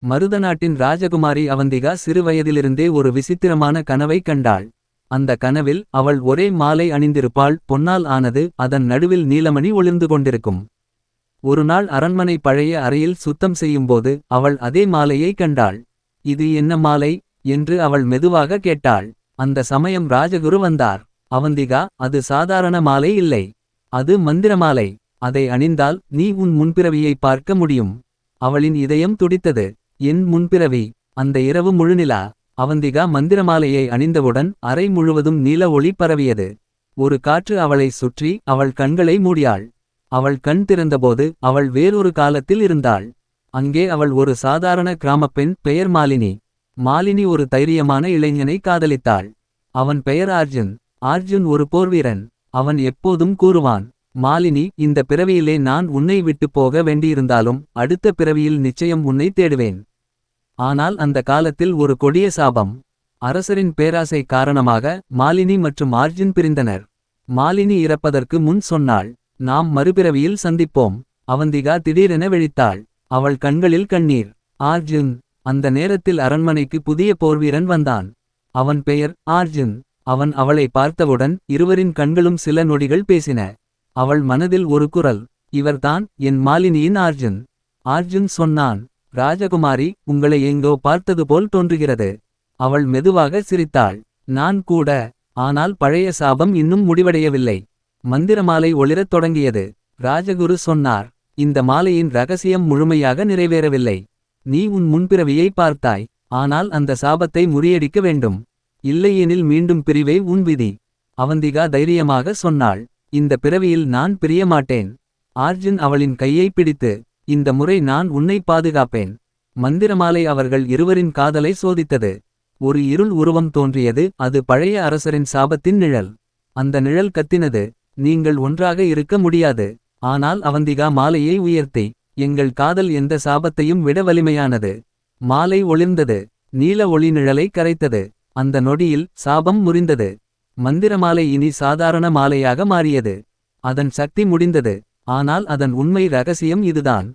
மருதநாட்டின் ராஜகுமாரி அவந்திகா சிறுவயதிலிருந்தே ஒரு விசித்திரமான கனவை கண்டாள். அந்த கனவில் அவள் ஒரே மாலை அணிந்திருப்பாள், பொன்னால் ஆனது, அதன் நடுவில் நீலமணி ஒளிர்ந்து கொண்டிருக்கும். ஒருநாள் அரண்மனை பழைய அறையில் சுத்தம் செய்யும்போது அவள் அதே மாலையை கண்டாள். இது என்ன மாலை என்று அவள் மெதுவாக கேட்டாள். அந்த சமயம் ராஜகுரு வந்தார். அவந்திகா, அது சாதாரண மாலை இல்லை. அது மந்திரமாலை. அதை அணிந்தால் நீ உன் முன்பிறவியை பார்க்க முடியும். அவளின் இதயம் துடித்தது. என் முன்பிறவி. அந்த இரவு முழுநிலா. அவந்திகா மந்திரமாலையை அணிந்தவுடன் அறை முழுவதும் நீல ஒளி பரவியது. ஒரு காற்று அவளை சுற்றி அவள் கண்களை மூடியாள். அவள் கண் திறந்தபோது அவள் வேறொரு காலத்தில் இருந்தாள். அங்கே அவள் ஒரு சாதாரண கிராமப்பெண், பெயர் மாலினி. மாலினி ஒரு தைரியமான இளைஞனை காதலித்தாள். அவன் பெயர் அர்ஜுன். அர்ஜுன் ஒரு போர்வீரன். அவன் எப்போதும் கூறுவான், மாலினி, இந்த பிறவியிலே நான் உன்னை விட்டுப் போக வேண்டியிருந்தாலும் அடுத்த பிறவியில் நிச்சயம் உன்னை தேடுவேன். ஆனால் அந்த காலத்தில் ஒரு கொடிய சாபம். அரசரின் பேராசை காரணமாக மாலினி மற்றும் அர்ஜுன் பிரிந்தனர். மாலினி இறப்பதற்கு முன் சொன்னாள், நாம் மறுபிறவியில் சந்திப்போம். அவந்திகா திடீரென விழித்தாள். அவள் கண்களில் கண்ணீர். அர்ஜுன். அந்த நேரத்தில் அரண்மனைக்கு புதிய போர்வீரன் வந்தான். அவன் பெயர் அர்ஜுன். அவன் அவளை பார்த்தவுடன் இருவரின் கண்களும் சில நொடிகள் பேசின. அவள் மனதில் ஒரு குரல், இவர்தான் என் மாலினியின் அர்ஜுன். அர்ஜுன் சொன்னான், ராஜகுமாரி, உங்களை எங்கோ பார்த்தது போல் தோன்றுகிறது. அவள் மெதுவாக சிரித்தாள். நான் கூட. ஆனால் பழைய சாபம் இன்னும் முடிவடையவில்லை. மந்திரமாலை ஒளிரத் தொடங்கியது. ராஜகுரு சொன்னார், இந்த மாலையின் ரகசியம் முழுமையாக நிறைவேறவில்லை. நீ உன் முன்பிறவியை பார்த்தாய். ஆனால் அந்த சாபத்தை முறியடிக்க வேண்டும். இல்லையெனில் மீண்டும் பிரிவே உன் விதி. அவந்திகா தைரியமாக சொன்னாள், இந்த பிறவியில் நான் பிரிய மாட்டேன். அர்ஜுன் அவளின் கையை பிடித்து, இந்த முறை நான் உன்னை பாதுகாப்பேன். மந்திரமாலை அவர்கள் இருவரின் காதலை சோதித்தது. ஒரு இருள் உருவம் தோன்றியது. அது பழைய அரசரின் சாபத்தின் நிழல். அந்த நிழல் கத்தினது, நீங்கள் ஒன்றாக இருக்க முடியாது. ஆனால் அவந்திகா மாலையை உயர்த்தி, எங்கள் காதல் எந்த சாபத்தையும் விட வலிமையானது. மாலை ஒளிர்ந்தது. நீல ஒளி நிழலை கரைத்தது. அந்த நொடியில் சாபம் முறிந்தது. மந்திரமாலை இனி சாதாரண மாலையாக மாறியது. அதன் சக்தி முடிந்தது. ஆனால் அதன் உண்மை ரகசியம் இதுதான்.